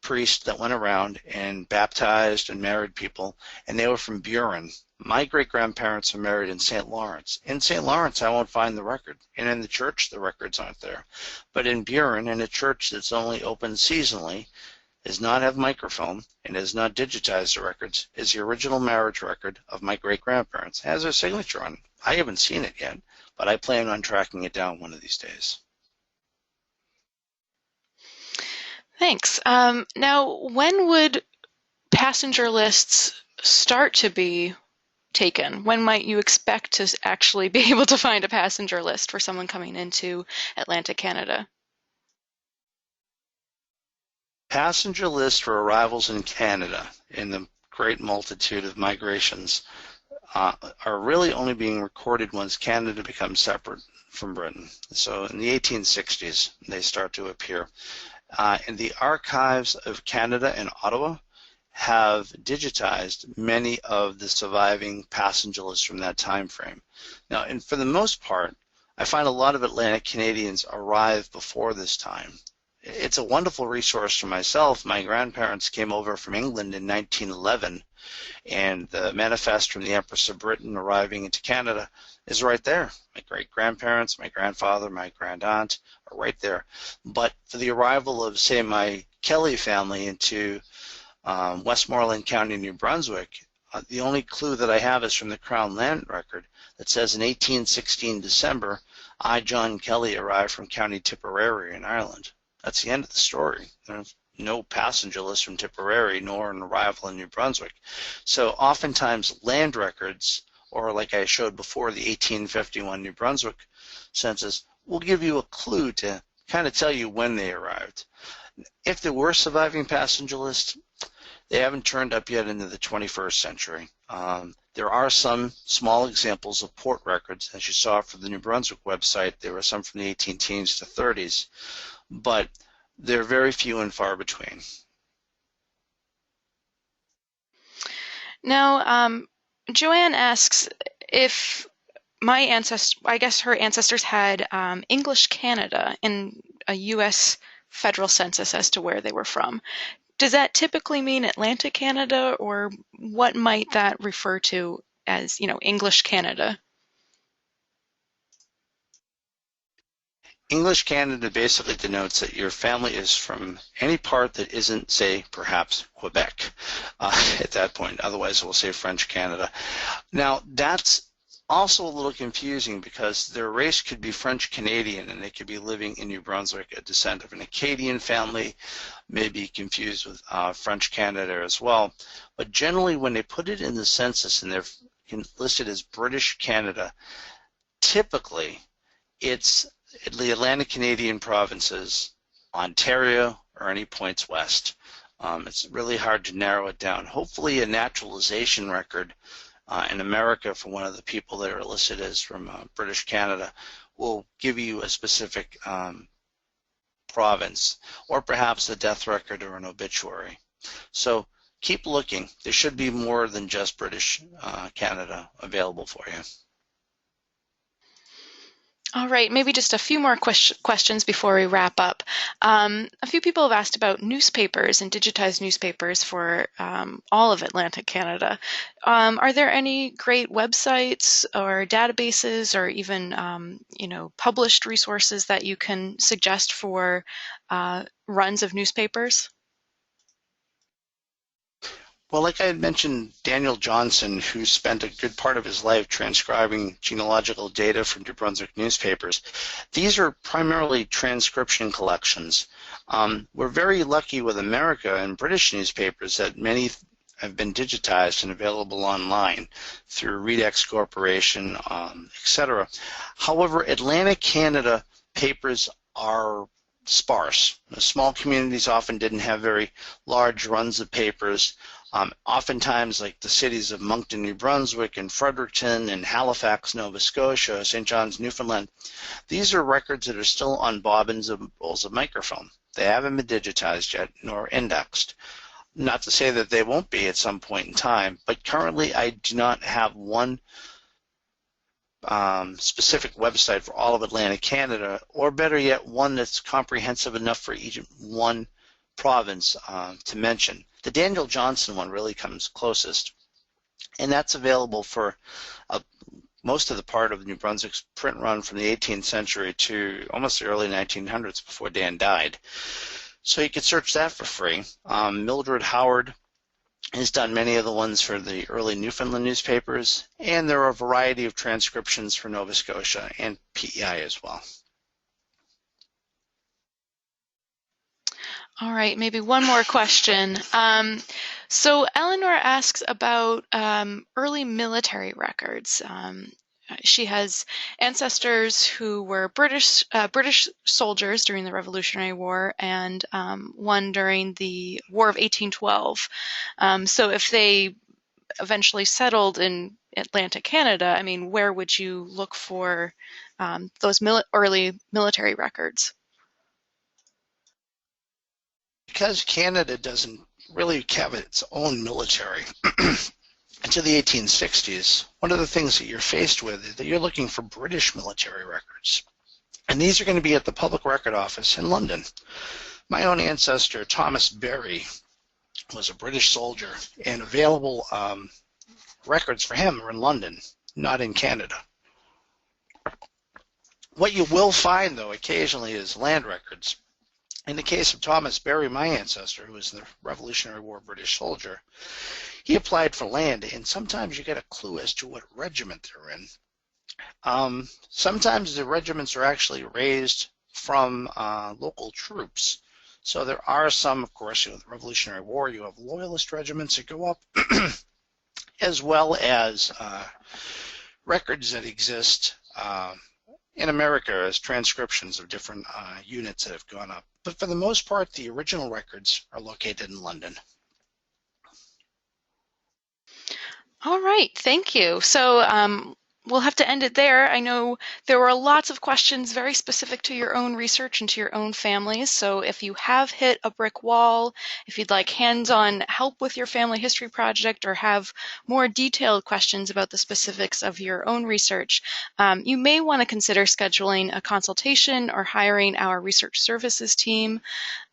priests that went around and baptized and married people, and they were from Buren. My great-grandparents were married in St. Lawrence. In St. Lawrence, I won't find the record, and in the church, the records aren't there. But in Buren, in a church that's only open seasonally, does not have microfilm, and has not digitized the records, is the original marriage record of my great-grandparents. It has their signature on it. I haven't seen it yet, but I plan on tracking it down one of these days. Thanks. Now, when would passenger lists start to be taken? When might you expect to actually be able to find a passenger list for someone coming into Atlantic Canada? Passenger lists for arrivals in Canada in the great multitude of migrations are really only being recorded once Canada becomes separate from Britain. So in the 1860s, they start to appear. And the archives of Canada in Ottawa have digitized many of the surviving passenger lists from that time frame. Now, and for the most part, I find a lot of Atlantic Canadians arrive before this time. It's a wonderful resource for myself. My grandparents came over from England in 1911, and the manifest from the Empress of Britain arriving into Canada is right there. My great-grandparents, my grandfather, my grand-aunt are right there. But for the arrival of, say, my Kelly family into Westmoreland County, New Brunswick, the only clue that I have is from the Crown Land Record that says in 1816 December, I, John Kelly, arrived from County Tipperary in Ireland. That's the end of the story. There's no passenger list from Tipperary nor an arrival in New Brunswick. So oftentimes land records, or like I showed before, the 1851 New Brunswick Census, will give you a clue to kind of tell you when they arrived. If there were surviving passenger lists, they haven't turned up yet into the 21st century. There are some small examples of port records, as you saw from the New Brunswick website. There were some from the 18 teens to 30s, but they're very few and far between. Now, Joanne asks if I guess her ancestors had English Canada in a U.S. federal census as to where they were from. Does that typically mean Atlantic Canada, or what might that refer to as, English Canada? English Canada basically denotes that your family is from any part that isn't, say, perhaps Quebec at that point. Otherwise, we'll say French Canada. Now, that's also a little confusing because their race could be French Canadian and they could be living in New Brunswick, a descent of an Acadian family, may be confused with French Canada as well. But generally, when they put it in the census and they're listed as British Canada, typically it's the Atlantic Canadian provinces, Ontario, or any points west. It's really hard to narrow it down. Hopefully a naturalization record in America for one of the people that are listed as from British Canada will give you a specific province, or perhaps a death record or an obituary. So keep looking. There should be more than just British Canada available for you. All right, maybe just a few more questions before we wrap up. A few people have asked about newspapers and digitized newspapers for all of Atlantic Canada. Are there any great websites or databases or even published resources that you can suggest for runs of newspapers? Well, like I had mentioned, Daniel Johnson, who spent a good part of his life transcribing genealogical data from New Brunswick newspapers, these are primarily transcription collections. We're very lucky with America and British newspapers that many have been digitized and available online through Redex Corporation, etc. However, Atlantic Canada papers are sparse. The small communities often didn't have very large runs of papers. Oftentimes, like the cities of Moncton, New Brunswick, and Fredericton, and Halifax, Nova Scotia, St. John's, Newfoundland, these are records that are still on bobbins of rolls of microfilm. They haven't been digitized yet, nor indexed. Not to say that they won't be at some point in time, but currently I do not have one specific website for all of Atlantic Canada, or better yet, one that's comprehensive enough for each one province to mention. The Daniel Johnson one really comes closest, and that's available for most of the part of New Brunswick's print run from the 18th century to almost the early 1900s before Dan died. So you could search that for free. Mildred Howard has done many of the ones for the early Newfoundland newspapers, and there are a variety of transcriptions for Nova Scotia and PEI as well. All right, maybe one more question. So Eleanor asks about early military records. She has ancestors who were British soldiers during the Revolutionary War and one during the War of 1812. So if they eventually settled in Atlantic Canada, I mean, where would you look for those early military records? Because Canada doesn't really have its own military until the 1860s, one of the things that you're faced with is that you're looking for British military records. And these are going to be at the Public Record Office in London. My own ancestor, Thomas Berry, was a British soldier, and available records for him are in London, not in Canada. What you will find, though, occasionally is land records. In the case of Thomas Berry, my ancestor, who was the Revolutionary War British soldier, he applied for land, and sometimes you get a clue as to what regiment they're in. Sometimes the regiments are actually raised from local troops. So there are some, of course, the Revolutionary War, you have loyalist regiments that go up, as well as records that exist in America as transcriptions of different units that have gone up. But for the most part, the original records are located in London. All right, thank you. So we'll have to end it there. I know there were lots of questions very specific to your own research and to your own families. So if you have hit a brick wall, if you'd like hands-on help with your family history project or have more detailed questions about the specifics of your own research, you may want to consider scheduling a consultation or hiring our research services team.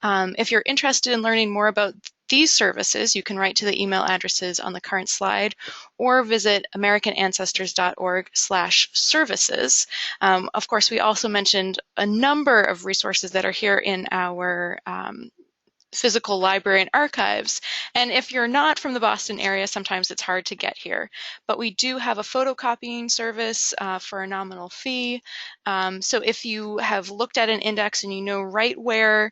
If you're interested in learning more about these services, you can write to the email addresses on the current slide or visit americanancestors.org/services. Of course, we also mentioned a number of resources that are here in our physical library and archives. And if you're not from the Boston area, sometimes it's hard to get here. But we do have a photocopying service for a nominal fee. So if you have looked at an index and you know right where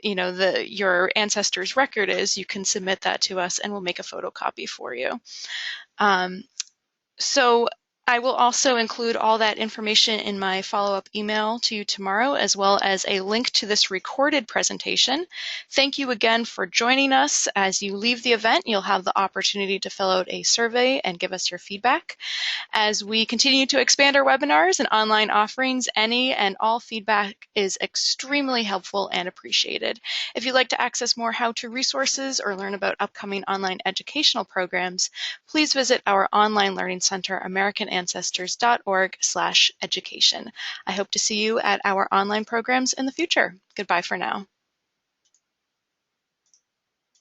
your ancestor's record is, you can submit that to us and we'll make a photocopy for you. So I will also include all that information in my follow-up email to you tomorrow, as well as a link to this recorded presentation. Thank you again for joining us. As you leave the event, you'll have the opportunity to fill out a survey and give us your feedback. As we continue to expand our webinars and online offerings, any and all feedback is extremely helpful and appreciated. If you'd like to access more how-to resources or learn about upcoming online educational programs, please visit our online learning center, americanancestors.org/education. I hope to see you at our online programs in the future. Goodbye for now.